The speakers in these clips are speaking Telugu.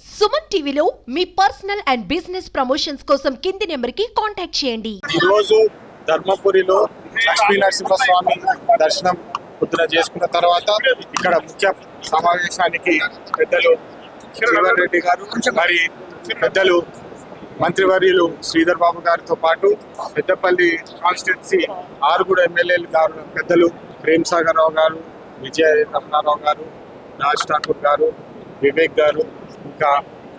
సుమన్ టీవీలో మీ పర్సనల్ అండ్ బిజినెస్ ప్రమోషన్స్ కోసం కింది నెంబర్కి కాంటాక్ట్ చేయండి. ఈ రోజు ధర్మపురిలో లక్ష్మీ నరసింహస్వామి దర్శనం పొద్దున చేసుకున్న తర్వాత ఇక్కడ ముఖ్య సమావేశానికి పెద్దలు జీవన్ రెడ్డి గారు మరి పెద్దలు మంత్రివర్యులు శ్రీధర్ బాబు గారితో పాటు పెద్దపల్లి కాన్స్టిట్యున్సీ 6 ఎమ్మెల్యేలు గారు పెద్దలు ప్రేమ్ సాగర్ రావు గారు, విజయ రమణారావు గారు, రాజ్ ఠాకూర్ గారు, వివేక్ గారు, ఇంకా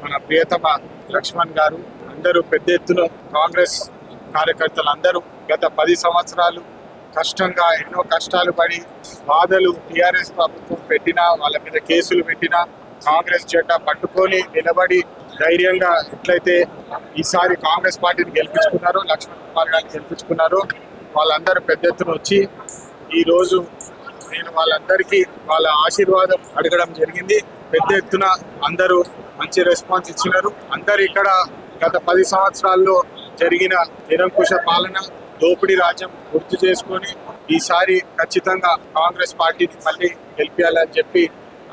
మన ప్రియతమ లక్ష్మణ్ గారు అందరూ పెద్ద ఎత్తున కాంగ్రెస్ కార్యకర్తలు అందరూ గత 10 సంవత్సరాలు కష్టంగా ఎన్నో కష్టాలు పడి బాధలు టీఆర్ఎస్ ప్రభుత్వం పెట్టినా వాళ్ళ మీద కేసులు పెట్టినా కాంగ్రెస్ జెండా పట్టుకొని నిలబడి ధైర్యంగా ఎట్లయితే ఈసారి కాంగ్రెస్ పార్టీని గెలిపించుకున్నారో, లక్ష్మణ్ కుమార్ గారిని గెలిపించుకున్నారో వాళ్ళందరూ పెద్ద ఎత్తున వచ్చి ఈరోజు నేను వాళ్ళందరికీ వాళ్ళ ఆశీర్వాదం అడగడం జరిగింది. పెద్ద ఎత్తున అందరూ మంచి రెస్పాన్స్ ఇచ్చినారు. అందరు ఇక్కడ గత 10 సంవత్సరాల్లో జరిగిన నిరంకుశ పాలన, దోపిడీ రాజ్యం గుర్తు చేసుకొని ఈసారి ఖచ్చితంగా కాంగ్రెస్ పార్టీని మళ్ళీ గెలిపించాలని చెప్పి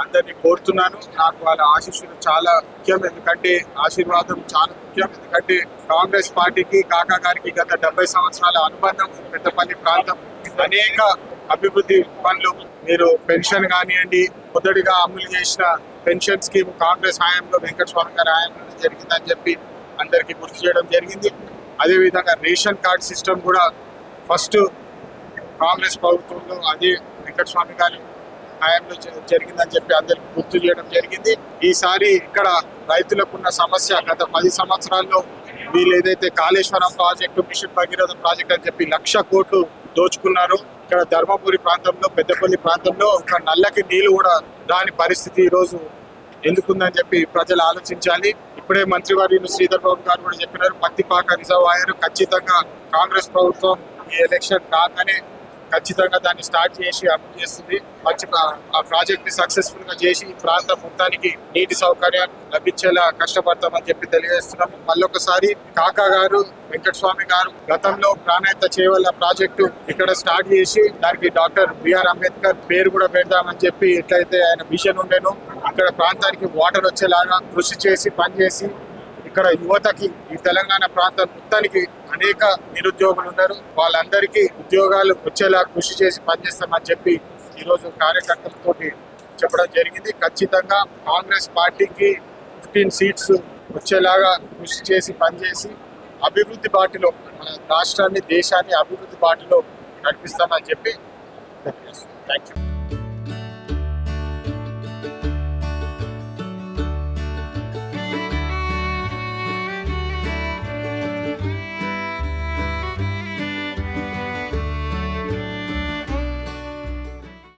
అందరినీ కోరుతున్నాను. నాకు వాళ్ళ ఆశీస్సులు చాలా ముఖ్యం, ఎందుకంటే ఆశీర్వాదం చాలా ముఖ్యం. ఎందుకంటే కాంగ్రెస్ పార్టీకి కాకా గారికి గత 70 సంవత్సరాల అనుబంధం. పెద్దపల్లి ప్రాంతం అనేక అభివృద్ధి పనులు మీరు పెన్షన్ కానివ్వండి, మొదటిగా అమలు చేసిన పెన్షన్ స్కీమ్ కాంగ్రెస్ హయాంలో వెంకటస్వామి గారి హయాంలో జరిగిందని చెప్పి అందరికీ గుర్తు చేయడం జరిగింది. అదేవిధంగా రేషన్ కార్డ్ సిస్టమ్ కూడా ఫస్ట్ కాంగ్రెస్ ప్రభుత్వంలో అదే వెంకటస్వామి గారి హయాంలో జరిగిందని చెప్పి అందరికి గుర్తు చేయడం జరిగింది. ఈసారి ఇక్కడ రైతులకున్న సమస్య గత 10 సంవత్సరాల్లో వీళ్ళు ఏదైతే Kaleshwaram project, mission Bhagiratha project అని చెప్పి 1,00,000 కోట్లు దోచుకున్నారు. ఇక్కడ ధర్మపురి ప్రాంతంలో, పెద్దపల్లి ప్రాంతంలో ఒక నల్లకి నీళ్లు కూడా రాని పరిస్థితి ఈరోజు ఎందుకుందని చెప్పి ప్రజలు ఆలోచించాలి. ఇప్పుడే మంత్రివర్యులు శ్రీధర్ బాబు గారు కూడా చెప్పినారు, పత్తిపాక రిజర్వాయర్ ఖచ్చితంగా కాంగ్రెస్ ప్రభుత్వం ఈ ఎలక్షన్ కాగానే ఖచ్చితంగా దాన్ని స్టార్ట్ చేసి అమలు చేస్తుంది. ఆ ప్రాజెక్ట్ ని సక్సెస్ఫుల్ గా చేసి ఈ ప్రాంతం మొత్తానికి నీటి సౌకర్యాలు లభించేలా కష్టపడతామని చెప్పి తెలియజేస్తున్నాము. మళ్ళొకసారి కాకా గారు, వెంకటస్వామి గారు గతంలో ప్రాణాయత చేవల్ల ప్రాజెక్టు ఇక్కడ స్టార్ట్ చేసి దానికి డాక్టర్ బిఆర్ అంబేద్కర్ పేరు కూడా పెడదామని చెప్పి ఎట్లయితే ఆయన విజన్ ఉండేనో ఇక్కడ ప్రాంతానికి వాటర్ వచ్చేలాగా కృషి చేసి పనిచేసి ఇక్కడ యువతకి ఈ తెలంగాణ ప్రాంతం మొత్తానికి అనేక నిరుద్యోగులు ఉన్నారు, వాళ్ళందరికీ ఉద్యోగాలు వచ్చేలా కృషి చేసి పనిచేస్తామని చెప్పి ఈరోజు కార్యకర్తలతో చెప్పడం జరిగింది. ఖచ్చితంగా కాంగ్రెస్ పార్టీకి 15 సీట్స్ వచ్చేలాగా కృషి చేసి పనిచేసి అభివృద్ధి బాటలో మన రాష్ట్రాన్ని, దేశాన్ని అభివృద్ధి బాటలో నడిపిస్తామని చెప్పి థ్యాంక్ యూ.